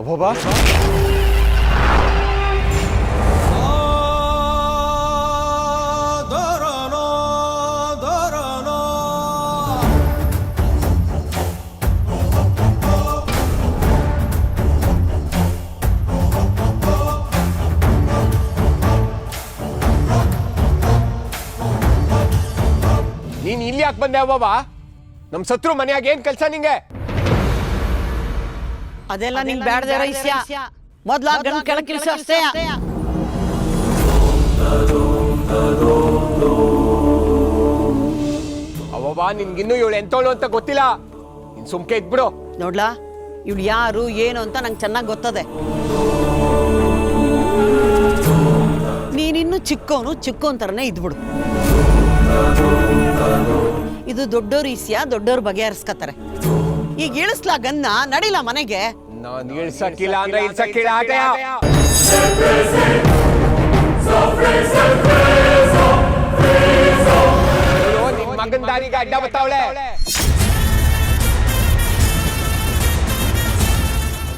ಅಬ್ಬಬ್ಬಾ ನೀನ್ ಇಲ್ಲಿ ಯಾಕೆ ಬಂದೆ ಬಾಬಾ? ನಮ್ ಸತ್ರು ಮನ್ಯಾಗ ಏನ್ ಕೆಲ್ಸ ನಿಂಗೆ? ಅದೆಲ್ಲ ನಿಂಗೆ ಬ್ಯಾಡದೆ ರೈಸ್ಯ ಮೊದ್ಲ ಗಂಡ ಕೆಳಗೆ ಕೆಲಸ ಅಷ್ಟೇ. ಅವಬಾ ನಿನ್ಗಿನ್ನೂ ಇವಳು ಎಂತೋಳು ಅಂತ ಗೊತ್ತಿಲ್ಲ. ನೀನ್ ಸುಮ್ಕೆ ಇದ್ಬಿಡು. ನೋಡ್ಲಾ ಇವಳು ಯಾರು ಏನು ಅಂತ ನಂಗೆ ಚೆನ್ನಾಗಿ ಗೊತ್ತದೆ. ನೀನಿನ್ನು ಚಿಕ್ಕೋನ್ ಥರನೇ ಇದ್ಬಿಡು. ಇದು ದೊಡ್ಡೋರ್ ಈಸ್ಯ, ದೊಡ್ಡೋರ್ ಬಗೆಹರಿಸ್ಕತ್ತಾರೆ. ಈಗ ಇಳಿಸ್ಲಾ ಗನ್ನ, ನಡಿಲ್ಲ ಮನೆಗೆ. ನಾನು ಇಳ್ಸಕ್ಕಿಲ್ಲ ಅಂದ್ರೆ ಇಳ್ಸಕ್ಕಿಲ್ಲ ಆಟಯ. ನಿನ್ ಮಗನ್ ದಾರಿಗೆ ಅಡ್ಡ ಬತ್ತಾವಳೆ.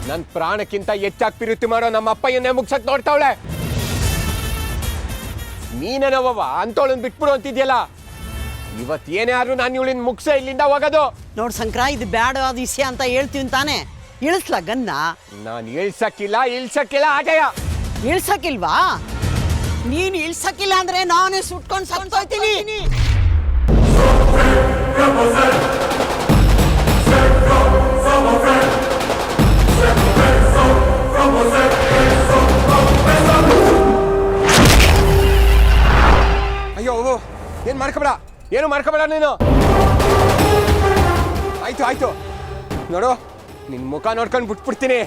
ನನ್ ಪ್ರಾಣಕ್ಕಿಂತ ಹೆಚ್ಚಾಗಿ ಪ್ರೀತಿ ಮಾಡೋ ನಮ್ಮ ಅಪ್ಪಯ್ಯನ್ನೇ ಮುಗ್ಸಕ್ ನೋಡ್ತಾವಳೆ. ನೀನೇನವ್ವ ಅಂತೋಳನ್ ಬಿಟ್ಬಿಡು ಅಂತಿದ್ಯಲ್ಲ. ಇವತ್ ಏನೇ ಆದ್ರೂ ನಾನು ಇವಳಿನ ಮುಗ್ಸ ಇಲ್ಲಿಂದ ಹೋಗೋದು. ನೋಡ್ ಶಂಕರ, ಇದು ಬ್ಯಾಡ ಅದು ಇಸ್ಯ ಅಂತ ಹೇಳ್ತೀವಿ ತಾನೆ. ಇಳಿಸ್ಲಾ ಗನ್ನ? ನಾನು ಇಳ್ಸಕ್ಕಿಲ್ಲ ಆಟಯ. ಇಳ್ಸಕ್ಕಿಲ್ವಾ? ನೀನ್ ಇಳ್ಸಕ್ಕಿಲ್ಲ ಅಂದ್ರೆ ನಾನೇ ಸುಟ್ಕೊಂಡು ಸತ್ತೋಯ್ತೀನಿ. ಅಯ್ಯೋ ಏನು ಮಾಡ್ಕೋಬೇಡ ನೀನು. ಆಯ್ತು ನೋಡು, ನಿನ್ ಮುಖ ನೋಡ್ಕೊಂಡು ಬಿಟ್ಬಿಡ್ತೀನಿ.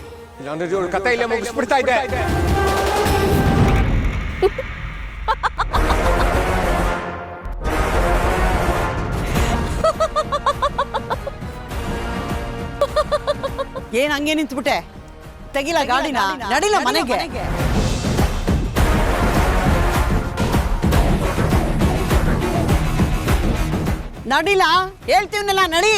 ಇಲ್ಲಾಂದ್ರೆ ಇವಳು ಕತೆ ಇಲ್ಲೇ ಮುಗಿಸ್ಬಿಡ್ತಾ ಇದ್ದೆ. ಏನ್ ಹಂಗೆ ನಿಂತ್ಬಿಟ್ಟೆ? ತೆಗಿಲ ಗಾಡಿನ, ನಡಿಲ ಮನೆಗೆ. ನಡಿಲ ಹೇಳ್ತೀವನಲ್ಲ, ನಡಿ.